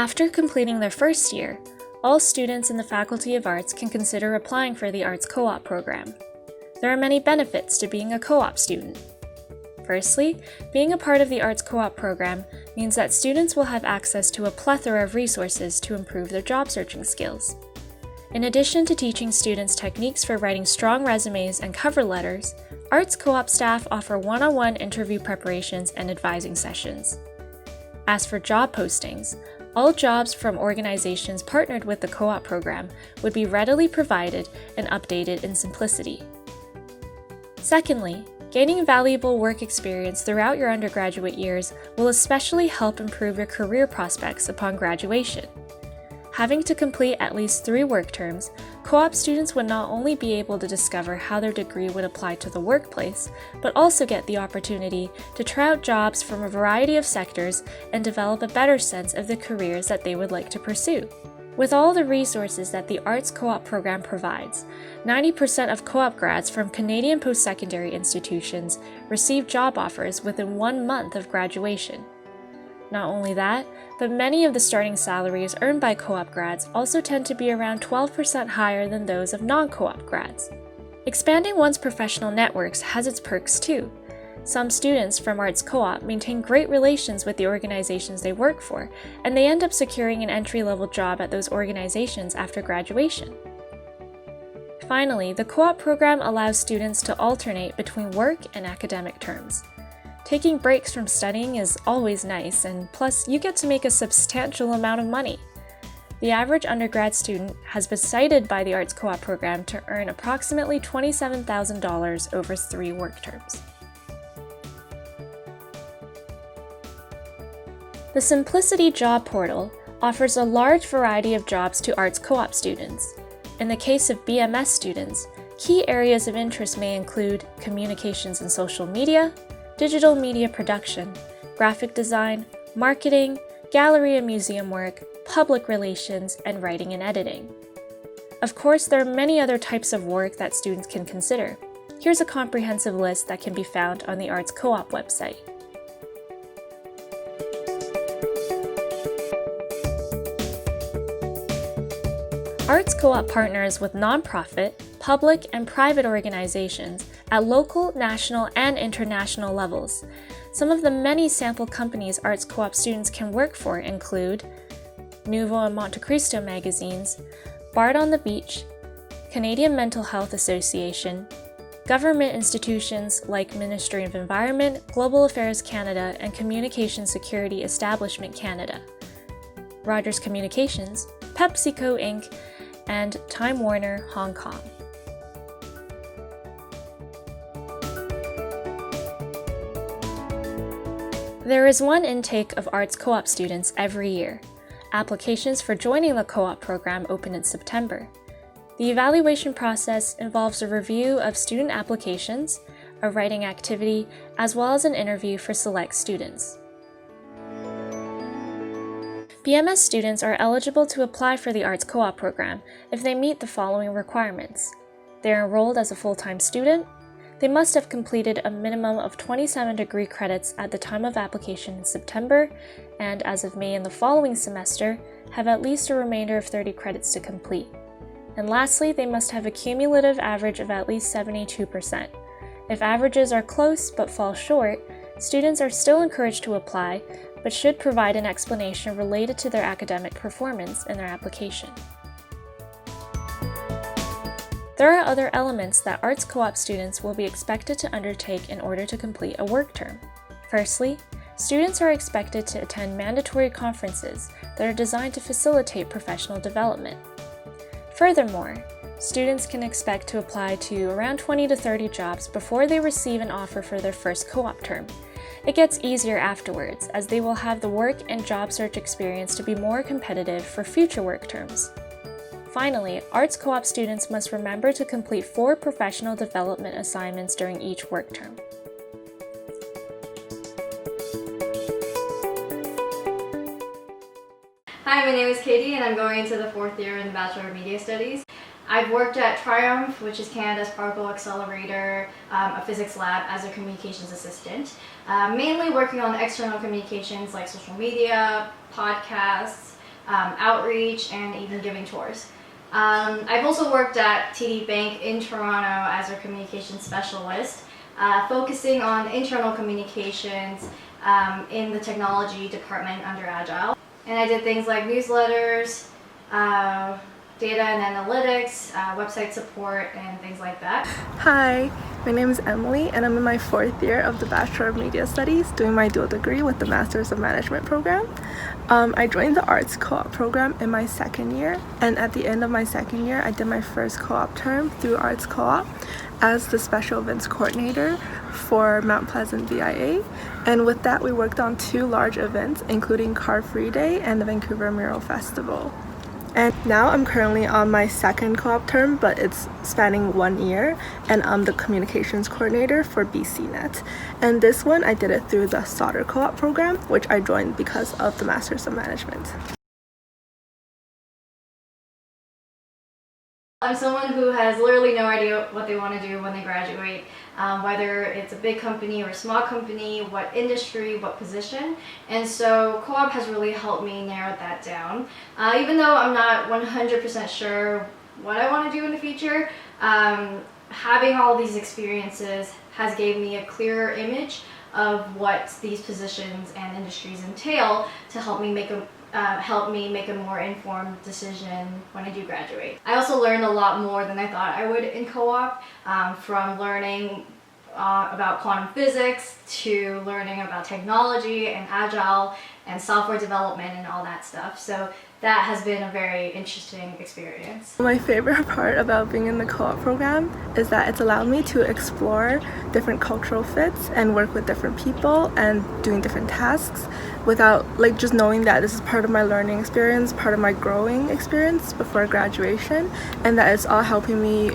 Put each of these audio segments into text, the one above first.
After completing their first year, all students in the Faculty of Arts can consider applying for the Arts Co-op program. There are many benefits to being a co-op student. Firstly, being a part of the Arts Co-op program means that students will have access to a plethora of resources to improve their job searching skills. In addition to teaching students techniques for writing strong resumes and cover letters, Arts Co-op staff offer one-on-one interview preparations and advising sessions. As for job postings, all jobs from organizations partnered with the co-op program would be readily provided and updated in simplicity. Secondly, gaining valuable work experience throughout your undergraduate years will especially help improve your career prospects upon graduation. Having to complete at least 3 work terms, co-op students would not only be able to discover how their degree would apply to the workplace, but also get the opportunity to try out jobs from a variety of sectors and develop a better sense of the careers that they would like to pursue. With all the resources that the Arts Co-op program provides, 90% of co-op grads from Canadian post-secondary institutions receive job offers within 1 month of graduation. Not only that, but many of the starting salaries earned by co-op grads also tend to be around 12% higher than those of non-co-op grads. Expanding one's professional networks has its perks too. Some students from Arts Co-op maintain great relations with the organizations they work for, and they end up securing an entry-level job at those organizations after graduation. Finally, the co-op program allows students to alternate between work and academic terms. Taking breaks from studying is always nice, and plus you get to make a substantial amount of money. The average undergrad student has been cited by the Arts Co-op program to earn approximately $27,000 over 3 work terms. The Simplicity Job Portal offers a large variety of jobs to Arts Co-op students. In the case of BMS students, key areas of interest may include communications and social media, digital media production, graphic design, marketing, gallery and museum work, public relations, and writing and editing. Of course, there are many other types of work that students can consider. Here's a comprehensive list that can be found on the Arts Co-op website. Arts Co-op partners with nonprofit, public, and private organizations at local, national, and international levels. Some of the many sample companies Arts Co-op students can work for include Nouveau and Monte Cristo magazines, Bard on the Beach, Canadian Mental Health Association, government institutions like Ministry of Environment, Global Affairs Canada, and Communication Security Establishment Canada, Rogers Communications, PepsiCo Inc., and Time Warner Hong Kong. There is one intake of Arts Co-op students every year. Applications for joining the co-op program open in September. The evaluation process involves a review of student applications, a writing activity, as well as an interview for select students. BMS students are eligible to apply for the Arts Co-op program if they meet the following requirements. They are enrolled as a full-time student. They must have completed a minimum of 27 degree credits at the time of application in September, and as of May in the following semester, have at least a remainder of 30 credits to complete. And lastly, they must have a cumulative average of at least 72%. If averages are close but fall short, students are still encouraged to apply, but should provide an explanation related to their academic performance in their application. There are other elements that Arts Co-op students will be expected to undertake in order to complete a work term. Firstly, students are expected to attend mandatory conferences that are designed to facilitate professional development. Furthermore, students can expect to apply to around 20 to 30 jobs before they receive an offer for their first co-op term. It gets easier afterwards, as they will have the work and job search experience to be more competitive for future work terms. Finally, Arts Co-op students must remember to complete 4 professional development assignments during each work term. Hi, my name is Katie and I'm going into the 4th year in the Bachelor of Media Studies. I've worked at Triumph, which is Canada's particle accelerator, a physics lab, as a communications assistant, mainly working on external communications like social media, podcasts, outreach, and even giving tours. I've also worked at TD Bank in Toronto as a communications specialist, focusing on internal communications in the technology department under Agile. And I did things like newsletters, data and analytics, website support, and things like that. Hi, my name is Emily, and I'm in my 4th year of the Bachelor of Media Studies, doing my dual degree with the Masters of Management program. I joined the Arts Co-op program in my 2nd year, and at the end of my 2nd year, I did my first co-op term through Arts Co-op as the Special Events Coordinator for Mount Pleasant VIA. And with that, we worked on 2 large events, including Car Free Day and the Vancouver Mural Festival. And now I'm currently on my 2nd co-op term, but it's spanning 1 year, and I'm the communications coordinator for BCNet. And this one, I did it through the Solder co-op program, which I joined because of the Masters of Management. I'm someone who has literally no idea what they want to do when they graduate, whether it's a big company or a small company, what industry, what position, and so co-op has really helped me narrow that down. Even though I'm not 100% sure what I want to do in the future, having all these experiences has gave me a clearer image of what these positions and industries entail to help me make a more informed decision when I do graduate. I also learned a lot more than I thought I would in co-op, from learning about quantum physics to learning about technology and agile and software development and all that stuff. So that has been a very interesting experience. My favorite part about being in the co-op program is that it's allowed me to explore different cultural fits and work with different people and doing different tasks without just knowing that this is part of my learning experience, part of my growing experience before graduation, and that it's all helping me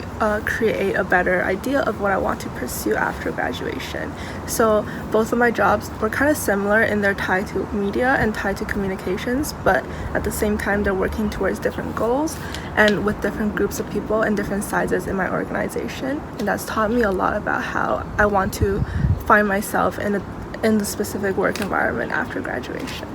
create a better idea of what I want to pursue after graduation. So both of my jobs were kind of similar in their tie to media and tie to communications, but at the same time they're working towards different goals and with different groups of people and different sizes in my organization, and that's taught me a lot about how I want to find myself in the specific work environment after graduation.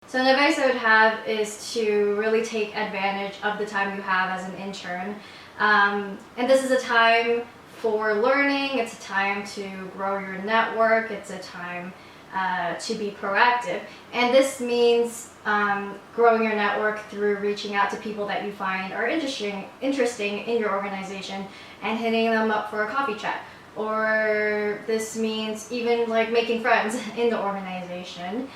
So an advice I would have is to really take advantage of the time you have as an intern. And this is a time for learning, it's a time to grow your network, it's a time to be proactive. And this means growing your network through reaching out to people that you find are interesting in your organization and hitting them up for a coffee chat. Or this means even making friends in the organization.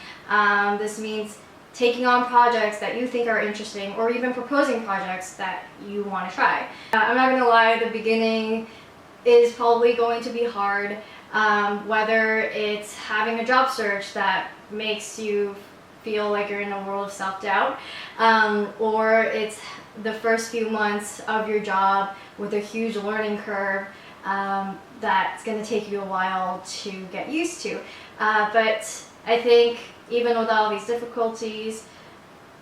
This means taking on projects that you think are interesting, or even proposing projects that you want to try. I'm not going to lie, the beginning is probably going to be hard, whether it's having a job search that makes you feel like you're in a world of self-doubt, or it's the first few months of your job with a huge learning curve that's going to take you a while to get used to. But I think even with all these difficulties,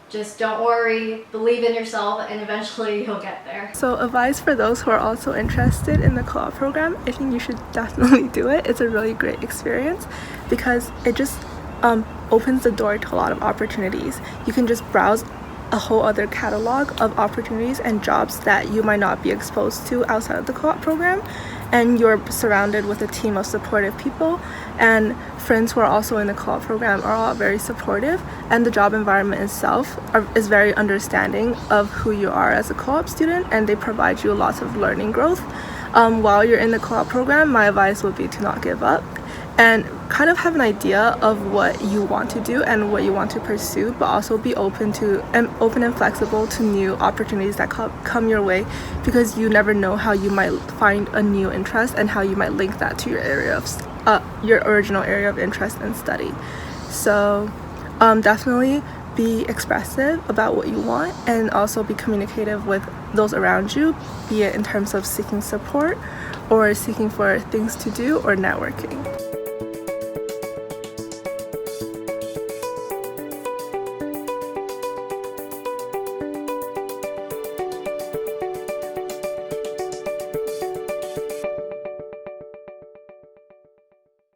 just don't worry, believe in yourself, and eventually you'll get there. So advice for those who are also interested in the co-op program, I think you should definitely do it. It's a really great experience because it just opens the door to a lot of opportunities. You can just browse a whole other catalog of opportunities and jobs that you might not be exposed to outside of the co-op program, and you're surrounded with a team of supportive people, and friends who are also in the co-op program are all very supportive, and the job environment itself is very understanding of who you are as a co-op student, and they provide you lots of learning growth. While you're in the co-op program, my advice would be to not give up and kind of have an idea of what you want to do and what you want to pursue, but also be open and flexible to new opportunities that come your way, because you never know how you might find a new interest and how you might link that to your original area of interest and study. So definitely be expressive about what you want, and also be communicative with those around you, be it in terms of seeking support or seeking for things to do or networking.